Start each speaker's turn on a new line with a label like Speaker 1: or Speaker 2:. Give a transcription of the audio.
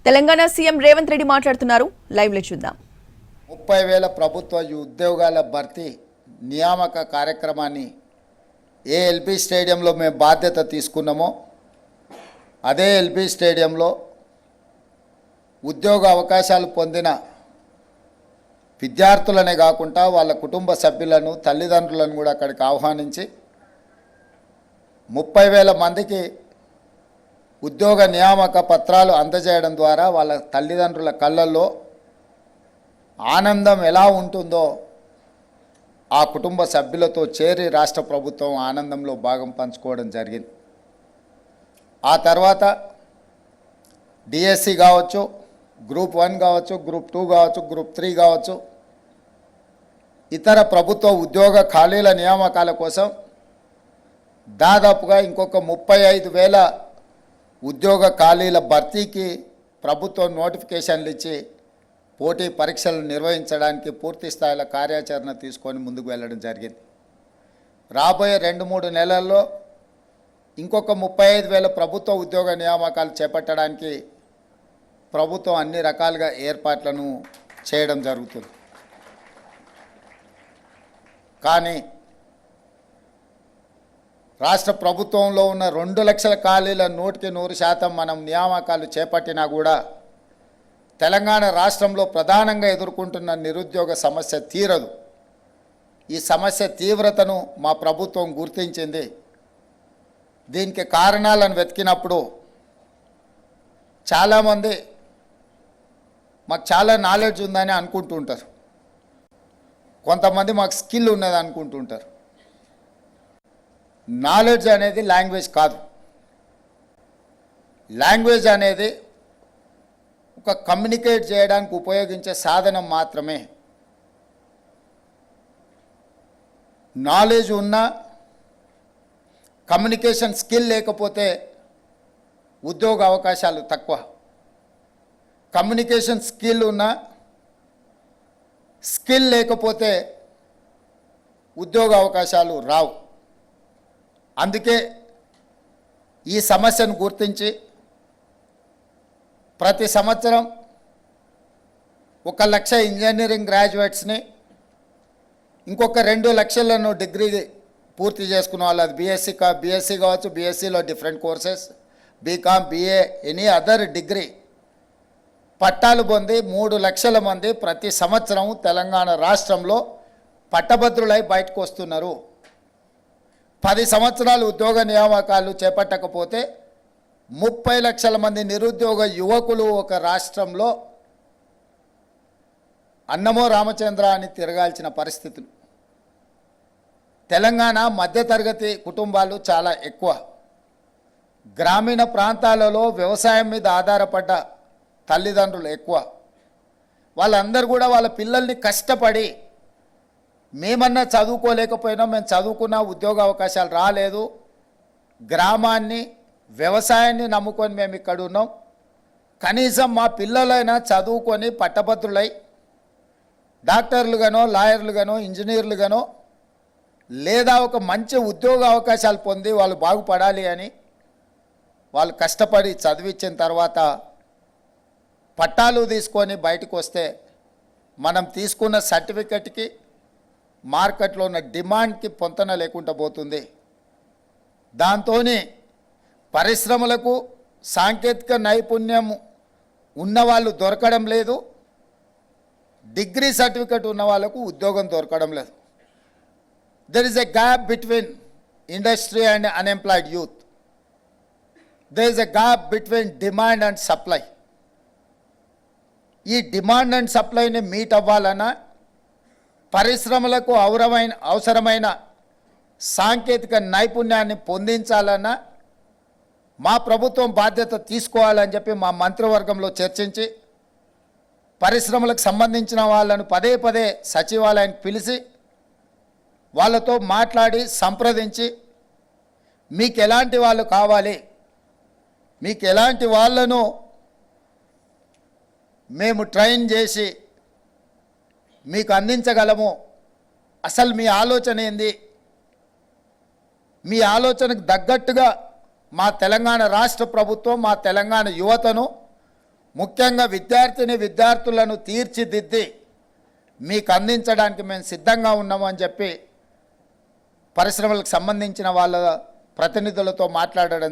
Speaker 1: Telangana CM Revanth Reddy మాట్లాడుతున్నారు. Live లో చూద్దాం.
Speaker 2: 30,000 ప్రభుత్వ ఉద్యోగాల భర్తీ నియామక కార్యక్రమాన్ని ఏ ఎల్బీ స్టేడియంలో మేము బాధ్యత తీసుకున్నామో అదే ఎల్బీ స్టేడియంలో ఉద్యోగ అవకాశాలు పొందిన విద్యార్థులనే కాకుండా వాళ్ళ కుటుంబ సభ్యులను తల్లిదండ్రులను కూడా అక్కడికి ఆహ్వానించి 30,000 మందికి ఉద్యోగ నియామక పత్రాలు అందజేయడం ద్వారా వాళ్ళ తల్లిదండ్రుల కళ్ళల్లో ఆనందం ఎలా ఉంటుందో ఆ కుటుంబ సభ్యులతో చేరి రాష్ట్ర ప్రభుత్వం ఆనందంలో భాగం పంచుకోవడం జరిగింది. ఆ తర్వాత డిఎస్సి కావచ్చు, గ్రూప్ 1 కావచ్చు, గ్రూప్ 2 కావచ్చు, గ్రూప్ 3 కావచ్చు, ఇతర ప్రభుత్వ ఉద్యోగ ఖాళీల నియామకాల కోసం దాదాపుగా ఇంకొక 35,000 ఉద్యోగ ఖాళీల భర్తీకి ప్రభుత్వం నోటిఫికేషన్లు ఇచ్చి పోటీ పరీక్షలు నిర్వహించడానికి పూర్తి స్థాయిలో కార్యాచరణ తీసుకొని ముందుకు వెళ్ళడం జరిగింది. రాబోయే 2-3 నెలల్లో ఇంకొక 35,000 ప్రభుత్వ ఉద్యోగ నియామకాలు చేపట్టడానికి ప్రభుత్వం అన్ని రకాలుగా ఏర్పాట్లను చేయడం జరుగుతుంది. కానీ రాష్ట్ర ప్రభుత్వంలో ఉన్న 2 లక్షల ఖాళీల 100% మనం నియామకాలు చేపట్టినా కూడా తెలంగాణ రాష్ట్రంలో ప్రధానంగా ఎదుర్కొంటున్న నిరుద్యోగ సమస్య తీరదు. ఈ సమస్య తీవ్రతను మా ప్రభుత్వం గుర్తించింది. దీనికి కారణాలను వెతికినప్పుడు చాలామంది మాకు చాలా నాలెడ్జ్ ఉందని అనుకుంటుంటారు, కొంతమంది మాకు స్కిల్ ఉన్నది అనుకుంటుంటారు. నాలెడ్జ్ అనేది లాంగ్వేజ్ కాదు. లాంగ్వేజ్ అనేది ఒక కమ్యూనికేట్ చేయడానికి ఉపయోగించే సాధనం మాత్రమే. నాలెడ్జ్ ఉన్నా కమ్యూనికేషన్ స్కిల్ లేకపోతే ఉద్యోగ అవకాశాలు తక్కువ. కమ్యూనికేషన్ స్కిల్ ఉన్నా స్కిల్ లేకపోతే ఉద్యోగ అవకాశాలు రావు. అందుకే ఈ సమస్యను గుర్తించి ప్రతి సంవత్సరం 1,00,000 ఇంజనీరింగ్ గ్రాడ్యుయేట్స్ని, ఇంకొక 2 లక్షలను డిగ్రీ పూర్తి చేసుకున్న వాళ్ళు, అది బీఎస్సీ కావచ్చు, బీఎస్సీలో different courses, BCom, BA, any other degree పట్టాలు పొంది 3 లక్షల మంది ప్రతి సంవత్సరం తెలంగాణ రాష్ట్రంలో పట్టభద్రులై బయటకు వస్తున్నారు. 10 సంవత్సరాలు ఉద్యోగ నియామకాలు చేపట్టకపోతే 30 లక్షల మంది నిరుద్యోగ యువకులు ఒక రాష్ట్రంలో అన్నమో రామచంద్ర అని తిరగాల్సిన పరిస్థితులు. తెలంగాణ మధ్యతరగతి కుటుంబాలు చాలా ఎక్కువ. గ్రామీణ ప్రాంతాలలో వ్యవసాయం మీద ఆధారపడ్డ తల్లిదండ్రులు ఎక్కువ. వాళ్ళందరూ కూడా వాళ్ళ పిల్లల్ని కష్టపడి, మేమన్నా చదువుకోలేకపోయినా మేము చదువుకున్న ఉద్యోగ అవకాశాలు రాలేదు, గ్రామాన్ని వ్యవసాయాన్ని నమ్ముకొని మేము ఇక్కడ ఉన్నాం, కనీసం మా పిల్లలైనా చదువుకొని పట్టభద్రులై డాక్టర్లుగానో, లాయర్లుగానో, ఇంజనీర్లుగానో, లేదా ఒక మంచి ఉద్యోగ అవకాశాలు పొంది వాళ్ళు బాగుపడాలి అని వాళ్ళు కష్టపడి చదివించిన తర్వాత పట్టాలు తీసుకొని బయటకు వస్తే మనం తీసుకున్న సర్టిఫికెట్కి మార్కెట్లో ఉన్న డిమాండ్కి పొంతన లేకుండా పోతుంది. దాంతో పరిశ్రమలకు సాంకేతిక నైపుణ్యం ఉన్నవాళ్ళు దొరకడం లేదు, డిగ్రీ సర్టిఫికెట్ ఉన్న వాళ్ళకు ఉద్యోగం దొరకడం లేదు. There is a gap between industry and unemployed youth. There is a gap between demand and supply. ఈ డిమాండ్ అండ్ సప్లైని మీట్ అవ్వాలన్నా, పరిశ్రమలకు అవసరమైన సాంకేతిక నైపుణ్యాన్ని పొందించాలన్నా మా ప్రభుత్వం బాధ్యత తీసుకోవాలని చెప్పి మా మంత్రివర్గంలో చర్చించి పరిశ్రమలకు సంబంధించిన వాళ్ళను పదే సచివాలయానికి పిలిచి వాళ్ళతో మాట్లాడి సంప్రదించి మీకు ఎలాంటి వాళ్ళు కావాలి, మీకు ఎలాంటి వాళ్ళను మేము ట్రైన్ చేసి మీకు అందించగలము, అసలు మీ ఆలోచన ఏంది, మీ ఆలోచనకు తగ్గట్టుగా మా తెలంగాణ రాష్ట్ర ప్రభుత్వం మా తెలంగాణ యువతను ముఖ్యంగా విద్యార్థులను తీర్చిదిద్ది మీకు అందించడానికి మేము సిద్ధంగా ఉన్నాము అని చెప్పి పరిశ్రమలకు సంబంధించిన వాళ్ళ ప్రతినిధులతో మాట్లాడడం